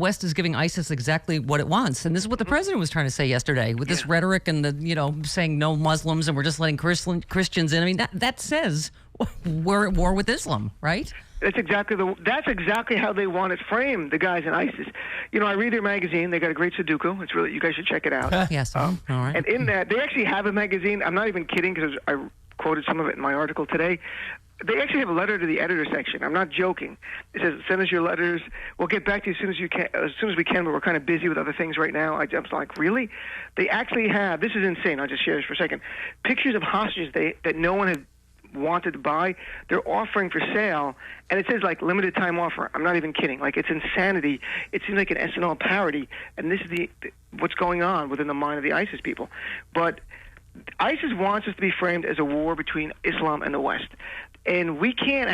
West is giving ISIS exactly what it wants. And this is what the president was trying to say yesterday with this rhetoric and saying no Muslims and we're just letting Christians in. I mean, that says we're at war with Islam, right? That's exactly how they want it framed, the guys in ISIS. I read their magazine. They got a great Sudoku. It's really, you guys should check it out. Yes. All right. And in that, they actually have a magazine. I'm not even kidding because I quoted some of it in my article today. They actually have a letter to the editor section. I'm not joking. It says, "Send us your letters. We'll get back to you as soon as we can, but we're kind of busy with other things right now." I was like, really? They actually have. This is insane. I'll just share this for a second. Pictures of hostages that no one had wanted to buy. They're offering for sale, and it says like limited time offer. I'm not even kidding. Like, it's insanity. It seems like an SNL parody, and this is what's going on within the mind of the ISIS people. But ISIS wants us to be framed as a war between Islam and the West. And we can't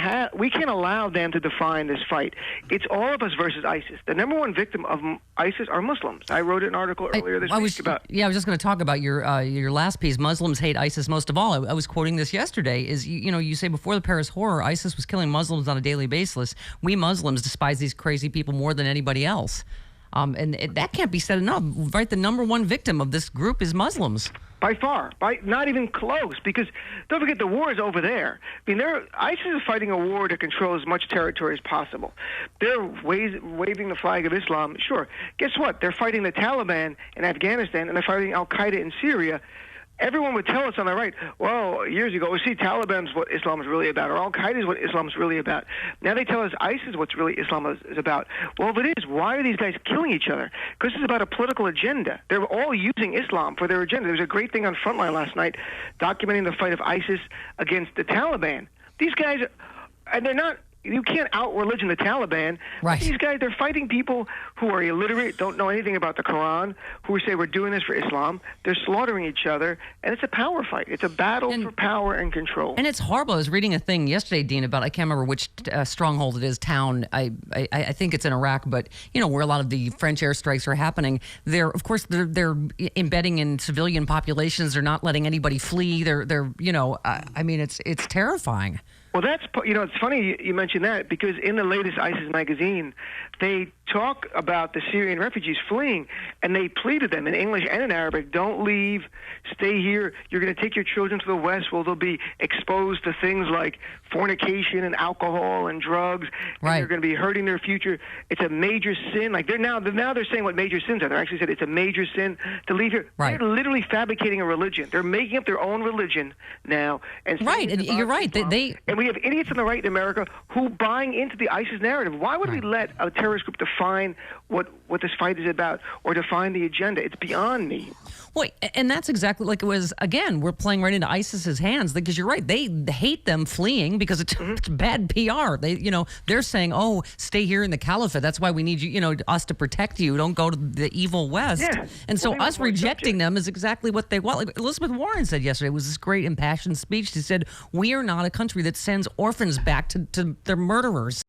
allow them to define this fight. It's all of us versus ISIS. The number one victim of ISIS are Muslims. I wrote an article earlier this week about. Yeah, I was just going to talk about your last piece. Muslims hate ISIS most of all. I was quoting this yesterday. You say before the Paris horror, ISIS was killing Muslims on a daily basis. We Muslims despise these crazy people more than anybody else. That can't be said enough, right? The number one victim of this group is Muslims. By far, not even close, because don't forget the war is over there. I mean, ISIS is fighting a war to control as much territory as possible. They're waving the flag of Islam. Sure. Guess what? They're fighting the Taliban in Afghanistan, and they're fighting Al-Qaeda in Syria. Everyone would tell us on the right, well, years ago, we see Taliban's what Islam is really about, or Al-Qaeda is what Islam is really about. Now they tell us ISIS is what's really Islam is about. Well, if it is, why are these guys killing each other? Because it's about a political agenda. They're all using Islam for their agenda. There was a great thing on Frontline last night documenting the fight of ISIS against the Taliban. These guys, and they're not, you can't out-religion the Taliban. Right. These guys, they're fighting people who are illiterate, don't know anything about the Quran, who say we're doing this for Islam. They're slaughtering each other, and it's a power fight. It's a battle for power and control. And it's horrible. I was reading a thing yesterday, Dean, about, I can't remember which stronghold it is, town. I think it's in Iraq, but, where a lot of the French airstrikes are happening. They're embedding in civilian populations. They're not letting anybody flee. It's terrifying. Well, it's funny you mentioned that, because in the latest ISIS magazine, they talk about the Syrian refugees fleeing, and they plead to them in English and in Arabic, don't leave, stay here. You're going to take your children to the West where they'll be exposed to things like fornication and alcohol and drugs, and you're going to be hurting their future. It's a major sin. Like now they're saying what major sins are. They actually said it's a major sin to leave here. Right. They're literally fabricating a religion. They're making up their own religion now. And right, and you're right. And we have idiots on the right in America who buying into the ISIS narrative. Why would we let a terrorist group define what this fight is about or define the agenda? It's beyond me. Well, and that's exactly like it was. Again, we're playing right into ISIS's hands, because you're right. They hate them fleeing because it's bad PR. They're saying, "Oh, stay here in the caliphate. That's why we need you. Us to protect you. Don't go to the evil West." Yeah. And so us rejecting them is exactly what they want. Like Elizabeth Warren said yesterday, it was this great impassioned speech. She said, "We are not a country that sends orphans back to their murderers."